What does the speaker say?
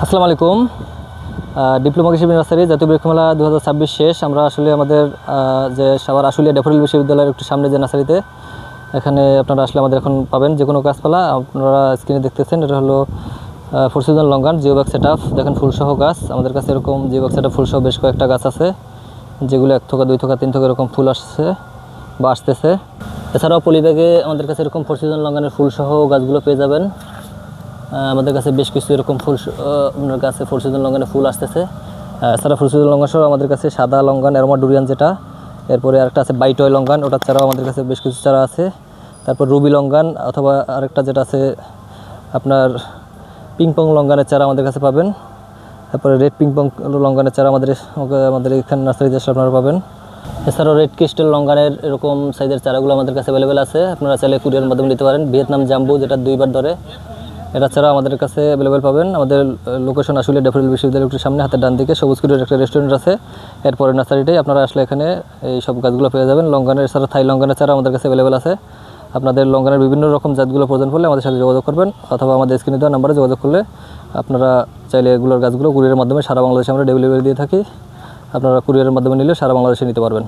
আসসালামু আলাইকুম। ডিপ্লোমা কৃষি নার্সারি জাতীয় বৃক্ষমেলা 2026 শেষ। আমরা আসলে আমাদের যে সাভার আশুলিয়া ড্যাফোডিল বিশ্ববিদ্যালয়ের একটু সামনে যে নার্সারিতে, এখানে আপনারা আসলে আমাদের এখন পাবেন যে কোনো গাছপালা। আপনারা স্ক্রিনে দেখতেছেন, এটা হলো four season longan geobag set up. দেখেন ফুলসহ গাছ আমাদের কাছে, এরকম জিওব্যাগ সেট আপ ফুলসহ বেশ কয়েকটা গাছ আছে, যেগুলো 1 থোকা 2 থোকা 3 থোকা এরকম ফুল আসছে বা আসতেছে। এছাড়াও পলিব্যাগে আমাদের কাছে এরকম ফোর সিজন লঙ্গানের ফুলসহ গাছগুলো পেয়ে যাবেন। আমাদের কাছে বেশ কিছু এরকম ফুল আপনার কাছে ফোর সিজন লঙ্গানের ফুল আসতেছে। এছাড়া ফোর সিজন লঙ্গান সহ আমাদের কাছে সাদা লঙ্গান, অ্যারোমা ডুরিয়ান যেটা, এরপরে আরেকটা আছে বাইটয় লঙ্গান, ওটা ছাড়াও আমাদের কাছে বেশ কিছু চারা আছে। তারপর রুবি লঙ্গান, অথবা আরেকটা যেটা আছে আপনার পিংপং লঙ্গানের চারা আমাদের কাছে পাবেন। তারপরে রেড পিংপং লঙ্গানের চারা আমাদের এখানে নার্সারিতে আপনারা পাবেন। এছাড়াও রেড ক্রিস্টাল লঙ্গানের এরকম সাইজের চারাগুলো আমাদের কাছে অ্যাভেলেবেল আছে, আপনারা চাইলে কুরিয়ারের মাধ্যমে নিতে পারেন। ভিয়েতনাম জাম্বু, যেটা 2 বার ধরে, এটা ছাড়া আমাদের কাছে অ্যাভেলেবেল পাবেন। আমাদের লোকেশন আসলে ড্যাফোডিল বিশ্ববিদ্যালয়ের সামনে, হাতের ডান দিকে সবুজ কুটির একটা রেস্টুরেন্ট আছে, এরপরে নার্সারিটাই আপনারা আসলে এখানে এই সব গাছগুলো পেয়ে যাবেন। লঙ্গানের এছাড়া থাই লঙ্গানের চারা আমাদের কাছে অ্যাভেলেবেল আছে। আপনাদের লঙ্গানের বিভিন্ন রকম জাতগুলো প্রয়োজন পড়লে আমাদের সাথে যোগাযোগ করবেন, অথবা আমাদের স্ক্রিনে দেওয়া নাম্বারে যোগাযোগ করলে আপনারা চাইলে এগুলোর গাছগুলো কুরিয়ারের মাধ্যমে সারা বাংলাদেশে আমরা ডেলিভারি দিয়ে থাকি। আপনারা কুরিয়ারের মাধ্যমে নিলে সারা বাংলাদেশে নিতে পারবেন।